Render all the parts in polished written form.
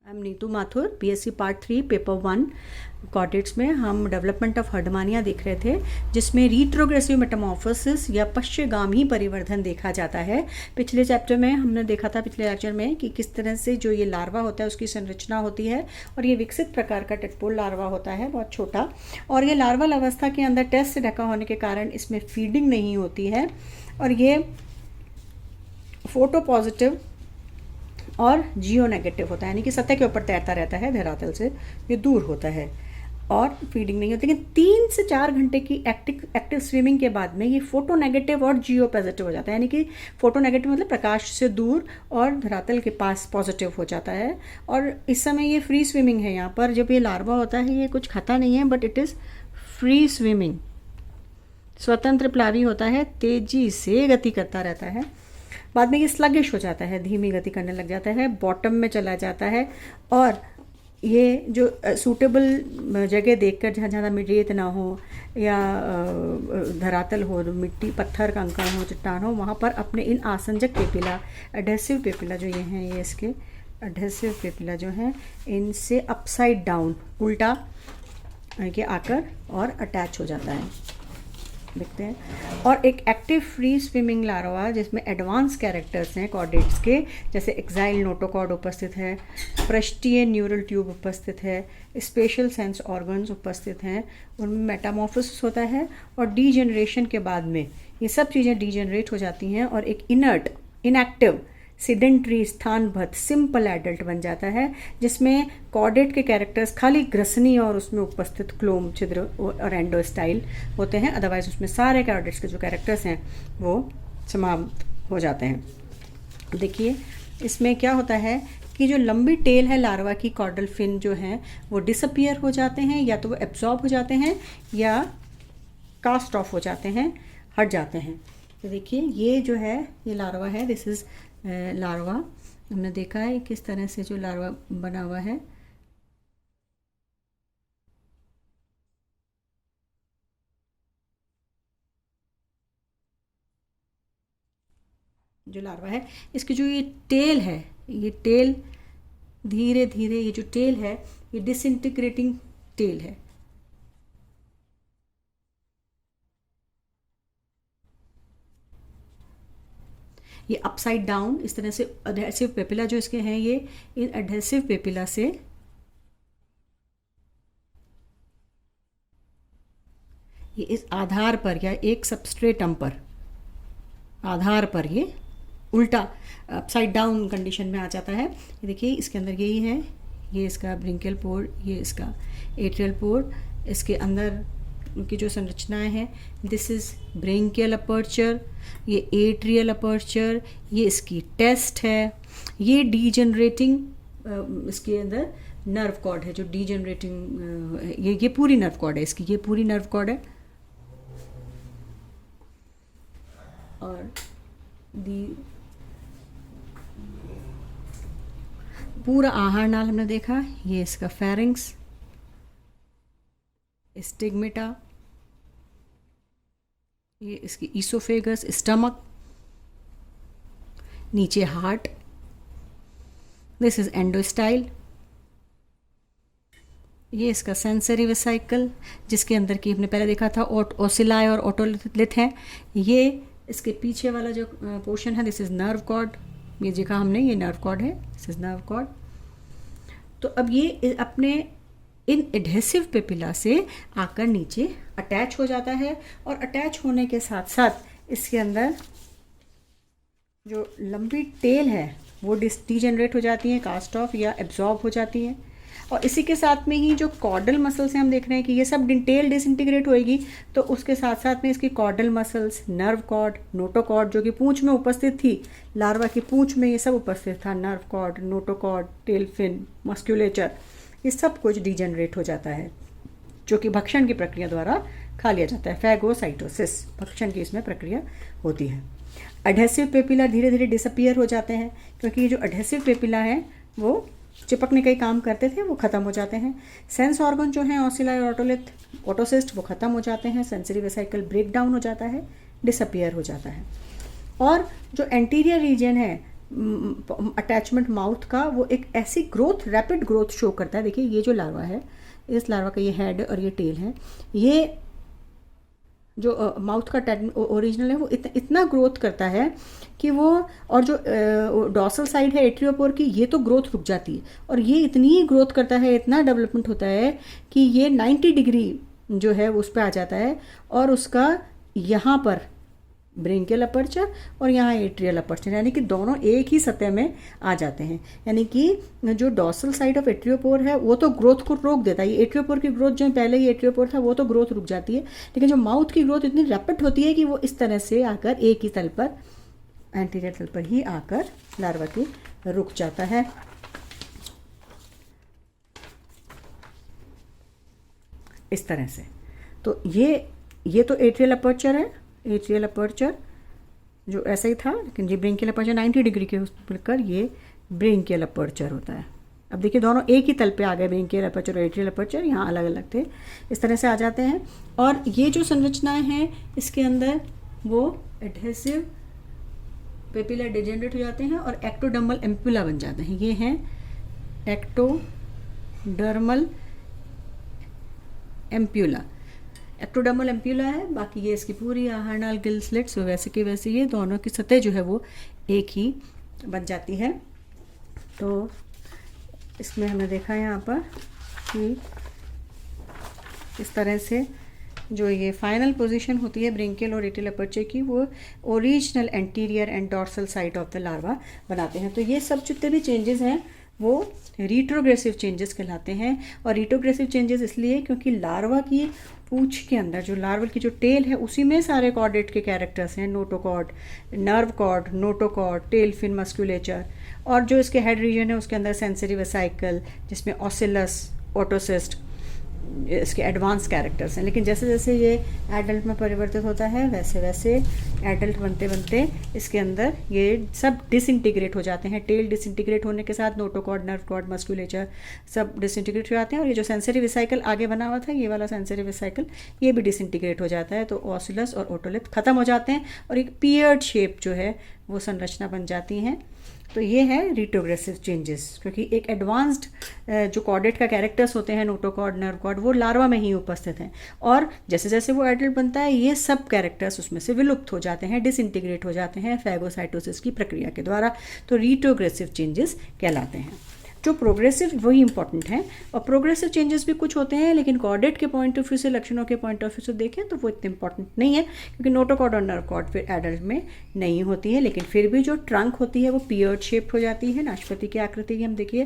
I am Neetu Mathur, BSc part 3 paper 1 chordates में हम development of Herdmania देख रहे थे, जिसमें रीट्रोग्रेसिव मेटामॉर्फोसिस या पश्चगामी परिवर्धन देखा जाता है। पिछले चैप्टर में हमने देखा था, पिछले लेक्चर में, कि किस तरह से जो ये लार्वा होता है उसकी संरचना होती है, और ये विकसित प्रकार का टेडपोल लार्वा होता है, बहुत छोटा, और ये लार्वल अवस्था के अंदर टेस्ट से ढका होने के कारण इसमें फीडिंग नहीं होती है, और ये फोटो पॉजिटिव और जियो नेगेटिव होता है, यानी कि सतह के ऊपर तैरता रहता है, धरातल से ये दूर होता है और फीडिंग नहीं होती। लेकिन 3 से 4 घंटे की एक्टिव स्विमिंग के बाद में ये फोटो नेगेटिव और जियो पॉजिटिव हो जाता है, यानी कि फोटो नेगेटिव मतलब प्रकाश से दूर और धरातल के पास पॉजिटिव हो जाता है। और इस समय ये फ्री स्विमिंग है। यहाँ पर जब ये लार्वा होता है ये कुछ खाता नहीं है, but it is free swimming, स्वतंत्र प्लावी होता है, तेजी से गति करता रहता है। बाद में ये स्लगिश हो जाता है, धीमी गति करने लग जाता है, बॉटम में चला जाता है, और ये जो सूटेबल जगह देखकर, जहाँ ज़्यादा रेत ना हो या धरातल हो, मिट्टी पत्थर कंकड़ हो, चट्टान हो, वहाँ पर अपने इन आसंजक पेपिला, एडहेसिव पेपिला जो ये हैं, ये इसके एडहेसिव पेपिला जो हैं, इनसे अपसाइड डाउन, उल्टा के आकर और अटैच हो जाता है, देखते हैं। और एक एक्टिव फ्री स्विमिंग लार्वा जिसमें एडवांस कैरेक्टर्स हैं कॉर्डेट्स के, जैसे एक्साइल नोटोकॉर्ड उपस्थित है, पृष्ठीय न्यूरल ट्यूब उपस्थित है, स्पेशल सेंस ऑर्गन्स उपस्थित हैं, उनमें मेटामॉर्फोसिस होता है, और डीजेनरेशन के बाद में ये सब चीज़ें डीजेनरेट हो जाती हैं और एक इनर्ट, इनएक्टिव, सिडेंट्री, स्थानबद्ध, सिंपल एडल्ट बन जाता है, जिसमें कॉर्डेट के कैरेक्टर्स खाली ग्रसनी और उसमें उपस्थित क्लोम, छिद्र और एंडोस्टाइल होते हैं। अदरवाइज उसमें सारे कॉर्डेट्स के जो कैरेक्टर्स हैं वो समाप्त हो जाते हैं। देखिए इसमें क्या होता है कि जो लंबी टेल है लार्वा की, कॉर्डल फिन जो हैं वो डिसअपियर हो जाते हैं, या तो वो एब्जॉर्ब हो जाते हैं या कास्ट ऑफ हो जाते हैं, हट जाते हैं। तो देखिए ये जो है ये लार्वा है, दिस इज़ लार्वा। हमने देखा है किस तरह से जो लार्वा बना हुआ है। जो लार्वा है इसकी जो ये टेल है, ये टेल धीरे धीरे, ये जो टेल है ये डिसइंटीग्रेटिंग टेल है। ये अपसाइड डाउन इस तरह से एडहेसिव पेपिला जो इसके हैं, ये इन एडहेसिव पेपिला से ये इस आधार पर या एक सबस्ट्रेटम पर, आधार पर ये उल्टा अपसाइड डाउन कंडीशन में आ जाता है। ये देखिए इसके अंदर यही है, ये इसका ब्रिंकियल पोर, ये इसका एट्रियल पोर, इसके अंदर की जो संरचनाएं हैं, दिस इज़ ब्रेंकियल अपर्चर, ये एट्रियल अपर्चर, ये इसकी टेस्ट है, ये डीजनरेटिंग इसके अंदर नर्व कॉर्ड है, जो डीजनरेटिंग ये पूरी नर्व कॉर्ड है इसकी, ये पूरी नर्व कॉर्ड है। और पूरा आहार नाल हमने देखा, ये इसका फेरिंग्स, स्टिग्मेटा, ये इसकी ईसोफेगस, स्टमक, नीचे हार्ट, दिस इज एंडोस्टाइल, ये इसका सेंसरी वेसिकल, जिसके अंदर की हमने पहले देखा था ओसिलाई और ओटोलिथ है। ये इसके पीछे वाला जो पोर्शन है, दिस इज नर्व कॉर्ड, ये देखा हमने, ये नर्व कॉर्ड है, दिस इज नर्व कॉर्ड। तो अब ये अपने इन एडहेसिव पेपिला से आकर नीचे अटैच हो जाता है, और अटैच होने के साथ साथ इसके अंदर जो लंबी टेल है वो डीजेनरेट हो जाती है, कास्ट ऑफ या एब्जॉर्ब हो जाती है। और इसी के साथ में ही जो कॉर्डल मसल्स हैं, हम देख रहे हैं कि ये सब टेल डिसइंटीग्रेट होएगी, तो उसके साथ साथ में इसकी chordal muscles, nerve cord, notochord जो कि पूंछ में उपस्थित थी, लार्वा की पूंछ में ये सब उपस्थित था, nerve cord, notochord, tail fin, musculature, ये सब कुछ डीजेनरेट हो जाता है, जो कि भक्षण की प्रक्रिया द्वारा खा लिया जाता है। फैगोसाइटोसिस, भक्षण की इसमें प्रक्रिया होती है। एडहेसिव पेपिला धीरे धीरे डिसअपियर हो जाते हैं, क्योंकि ये जो एडहेसिव पेपिला है वो चिपकने का ही काम करते थे, वो ख़त्म हो जाते हैं। सेंस ऑर्गन जो हैं, ओसिलाई और ओटोलिथ, ओटोसिस्ट, वो ख़त्म हो जाते हैं, सेंसरी वेसिकल ब्रेक डाउन हो जाता है, डिसअपियर हो जाता है। और जो एंटीरियर रीजन है अटैचमेंट माउथ का वो एक ऐसी ग्रोथ, रैपिड ग्रोथ शो करता है। देखिए ये जो लार्वा है, इस लार्वा का ये हेड और ये टेल है, ये जो माउथ का ओरिजिनल है वो इतना ग्रोथ करता है कि वो, और जो डॉर्सल साइड है एट्रियोपोर की, ये तो ग्रोथ रुक जाती है, और ये इतनी ही ग्रोथ करता है, इतना डेवलपमेंट होता है कि ये 90 डिग्री जो है उस पर आ जाता है, और उसका यहाँ पर ब्रेंकियल अपर्चर और यहाँ एट्रियल अपर्चर, यानी कि दोनों एक ही सतह में आ जाते हैं। यानी कि जो डॉर्सल साइड ऑफ एट्रियोपोर है वो तो ग्रोथ को रोक देता है, ये एट्रियोपोर की ग्रोथ जो पहले ही एट्रियोपोर था वो तो ग्रोथ रुक जाती है, लेकिन जो माउथ की ग्रोथ इतनी रैपिड होती है कि वो इस तरह से आकर एक ही तल पर, एंटीरियर तल पर ही आकर लार्वा की रुक जाता है। इस तरह से तो ये तो एट्रियल अपर्चर है, एट्रियल अपर्चर जो ऐसा ही था, लेकिन ये ब्रेंकियल अपर्चर 90 डिग्री के मिलकर ये ब्रेंकियल अपर्चर होता है। अब देखिए दोनों एक ही तल पे आ गए, ब्रेंकियल अपर्चर और एट्रियल अपर्चर यहाँ अलग अलग थे, इस तरह से आ जाते हैं। और ये जो संरचनाएं हैं इसके अंदर वो एडहेसिव पेपिला डिजेनरेट हो जाते हैं और एक्टोडर्मल एम्पुला बन जाते हैं। ये हैं एक्टोडर्मल एम्प्यूला, एक्टोडर्मल एम्प्यूला है, बाकी ये इसकी पूरी हार्नल गिल स्लिट्स वैसे के वैसे ये दोनों की सतह जो है वो एक ही बन जाती है। तो इसमें हमने देखा यहाँ पर कि इस तरह से जो ये फाइनल पोजीशन होती है ब्रेंकियल और एट्रियल अपर्चर की, वो original anterior and dorsal side of the larva बनाते हैं। तो ये सब जितने भी चेंजेस हैं वो रिट्रोग्रेसिव चेंजेस कहलाते हैं। और रिट्रोग्रेसिव चेंजेस इसलिए क्योंकि लार्वा की पूंछ के अंदर जो लार्वल की जो टेल है उसी में सारे कॉर्डेट के कैरेक्टर्स हैं, notochord, nerve cord, notochord, tail fin musculature, और जो इसके हेड रीजन है उसके अंदर सेंसरी वेसाइकल जिसमें ऑसिलस, ओटोसिस्ट इसके एडवांस कैरेक्टर्स हैं। लेकिन जैसे जैसे ये एडल्ट में परिवर्तित होता है वैसे वैसे एडल्ट बनते बनते इसके अंदर ये सब डिसइंटीग्रेट हो जाते हैं। टेल डिसइंटीग्रेट होने के साथ नोटोकॉर्ड, नर्व कॉर्ड, मस्कुलेचर सब डिसइंटीग्रेट हो जाते हैं, और ये जो सेंसरी वेसाइकल आगे बना हुआ था, ये वाला सेंसरी वेसाइकल, ये भी डिसइंटीग्रेट हो जाता है। तो ऑसिलस और ओटोलिथ खत्म हो जाते हैं और एक पियर्ड शेप जो है वो संरचना बन जाती हैं। तो ये है रिट्रोग्रेसिव चेंजेस, क्योंकि एक एडवांस्ड जो कॉर्डेट का कैरेक्टर्स होते हैं, नोटोकॉर्ड, नर्व कॉर्ड, वो लार्वा में ही उपस्थित हैं, और जैसे जैसे वो एडल्ट बनता है ये सब कैरेक्टर्स उसमें से विलुप्त हो जाते हैं, डिसइंटीग्रेट हो जाते हैं फैगोसाइटोसिस की प्रक्रिया के द्वारा। तो रिट्रोग्रेसिव चेंजेस कहलाते हैं। जो प्रोग्रेसिव वही इंपॉर्टेंट है, और प्रोग्रेसिव चेंजेस भी कुछ होते हैं, लेकिन कॉर्डेट के पॉइंट ऑफ व्यू से, लक्षणों के पॉइंट ऑफ व्यू से देखें तो वो इतने इंपॉर्टेंट नहीं है, क्योंकि नोटोकॉर्ड और नर्व कॉर्ड फिर एडल्ट में नहीं होती है। लेकिन फिर भी जो ट्रंक होती है वो पियर्ड शेप हो जाती है, नाशपाती की आकृति की। हम देखिए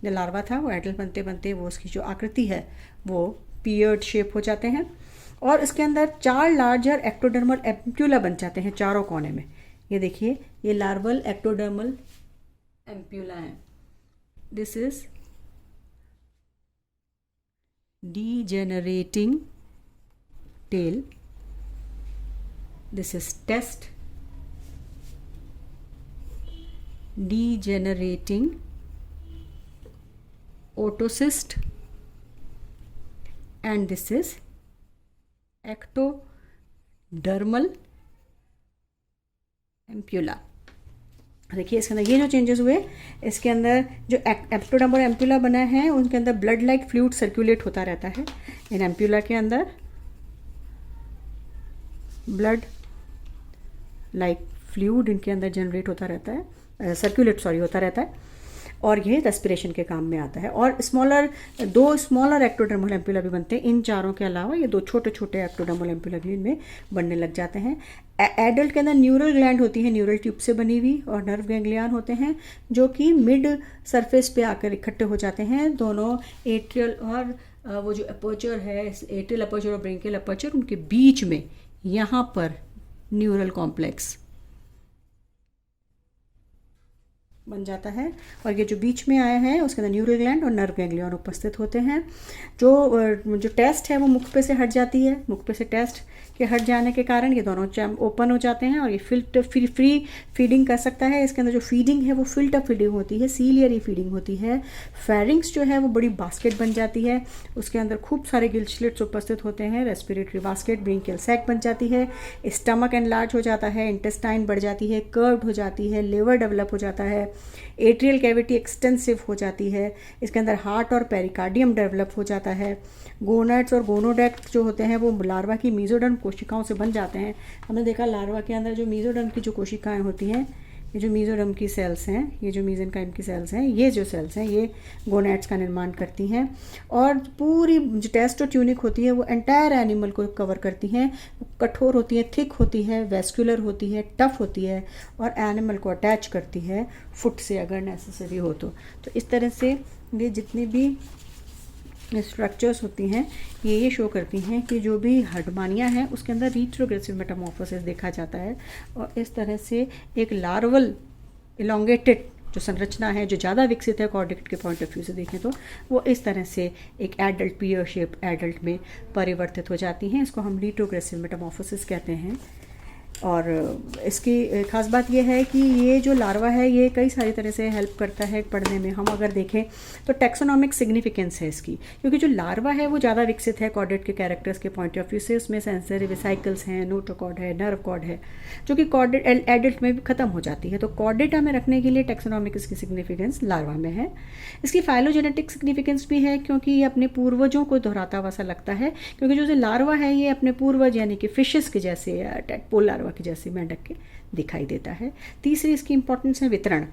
जो लार्वा था वो एडल्ट बनते बनते वो उसकी जो आकृति है वो पियर्ड शेप हो जाते हैं, और इसके अंदर 4 लार्जर एक्टोडर्मल एम्प्यूला बन जाते हैं चारों कोने में। ये देखिए ये लार्वल एक्टोडर्मल एम्प्यूला है। This is degenerating tail. This is test. Degenerating otocyst. And this is ectodermal ampulla. देखिए इसके अंदर ये जो चेंजेस हुए, इसके अंदर जो एक्टोडर्मल एम्प्यूला बना है उनके अंदर ब्लड लाइक फ्लूइड सर्कुलेट होता रहता है। इन एम्प्यूला के अंदर ब्लड लाइक फ्लूइड इनके अंदर जनरेट होता रहता है, सर्कुलेट होता रहता है, और ये रेस्पिरेशन के काम में आता है। और दो स्मॉलर एक्टोडर्मल एम्प्यूला भी बनते हैं। इन चारों के अलावा ये 2 छोटे छोटे एक्टोडर्मल एम्प्यूला भी इनमें बनने लग जाते हैं। एडल्ट के अंदर न्यूरल ग्लैंड होती है, न्यूरल ट्यूब से बनी हुई, और नर्व गैंग्लियन होते हैं जो कि मिड सरफेस पे आकर इकट्ठे हो जाते हैं। दोनों एट्रियल और वो जो अपर्चर है, एट्रियल अपर्चर और ब्रेंकियल अपर्चर, उनके बीच में यहाँ पर न्यूरल कॉम्प्लेक्स बन जाता है। और ये जो बीच में आया है उसके अंदर न्यूरल ग्लैंड और नर्व गैंग्लियन उपस्थित होते हैं। जो टेस्ट है वो मुख पे से हट जाती है। मुख पे से टेस्ट के हट जाने के कारण ये दोनों ओपन हो जाते हैं और ये फ्री फीडिंग कर सकता है। इसके अंदर जो फीडिंग है वो फिल्टर फीडिंग होती है, सीलियरी फीडिंग होती है। फेरिंग्स जो है वो बड़ी बास्केट बन जाती है, उसके अंदर खूब सारे गिल स्लिट्स उपस्थित होते हैं। रेस्पिरेटरी बास्केट ब्रेंकियल सैक बन जाती है। स्टमक एनलार्ज हो जाता है, इंटेस्टाइन बढ़ जाती है, कर्व्ड हो जाती है, लिवर डेवलप हो जाता है, एट्रियल कैविटी एक्सटेंसिव हो जाती है। इसके अंदर हार्ट और पेरिकार्डियम डेवलप हो जाता है। गोनाड्स और गोनोडैक्ट जो होते हैं वो लार्वा की मीजोडर्म कोशिकाओं से बन जाते हैं। हमने देखा लार्वा के अंदर जो मीजोडर्म की जो कोशिकाएं होती हैं, ये जो मीजोडर्म की सेल्स हैं, ये जो मीजेनकाइम की सेल्स हैं, ये जो सेल्स हैं ये गोनैड्स का निर्माण करती हैं। और पूरी जो टेस्ट और ट्यूनिक होती है वो एंटायर एनिमल को कवर करती हैं। कठोर होती है, थिक होती है, वेस्कुलर होती है, टफ होती है और एनिमल को अटैच करती है फुट से अगर नेसेसरी हो तो इस तरह से ये जितनी भी स्ट्रक्चर्स होती हैं ये शो करती हैं कि जो भी हर्डमानिया है उसके अंदर रिट्रोग्रेसिव मेटामॉर्फोसिस देखा जाता है। और इस तरह से एक लार्वल इलोंगेटेड जो संरचना है जो ज़्यादा विकसित है कॉर्डेट के पॉइंट ऑफ व्यू से देखें तो वो इस तरह से एक एडल्ट पियर शेप एडल्ट में परिवर्तित हो जाती हैं। इसको हम रिट्रोग्रेसिव मेटामॉर्फोसिस कहते हैं। और इसकी ख़ास बात यह है कि ये जो लार्वा है ये कई सारी तरह से हेल्प करता है पढ़ने में। हम अगर देखें तो टैक्सोनॉमिक सिग्निफिकेंस है इसकी, क्योंकि जो लार्वा है वो ज़्यादा विकसित है कॉर्डेट के कैरेक्टर्स के पॉइंट ऑफ व्यू से। उसमें सेंसरी वेसिकल्स हैं, नोटोकॉर्ड है, नर्व कॉर्ड है, जो कि कॉर्डेट एडल्ट में भी ख़त्म हो जाती है। तो कॉर्डेटा में रखने के लिए टैक्सोनॉमिक इसकी सिग्निफिकेंस लार्वा में है। इसकी फाइलोजेनेटिक सिग्निफिकेंस भी है क्योंकि ये अपने पूर्वजों को दोहराता हुआ सा लगता है, क्योंकि जो लार्वा है ये अपने पूर्वज यानी कि फिशेस के जैसे या टैडपोल लार्वा की जैसे मेंढक के दिखाई देता है। तीसरी इसकी इंपॉर्टेंस है वितरण,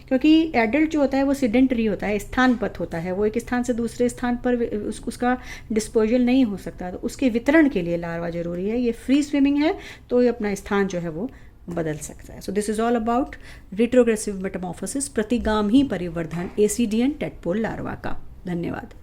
क्योंकि एडल्ट जो होता है वो सिडेंटरी होता है, स्थानपथ होता है, वो एक स्थान से दूसरे स्थान पर उसका डिस्पोजल नहीं हो सकता। तो उसके वितरण के लिए लार्वा जरूरी है। ये फ्री स्विमिंग है तो ये अपना स्थान जो है वो बदल सकता है। So this is all about retrogressive Metamorphosis, प्रतिगामी परिवर्धन एसीडियन टैडपोल लार्वा का। धन्यवाद।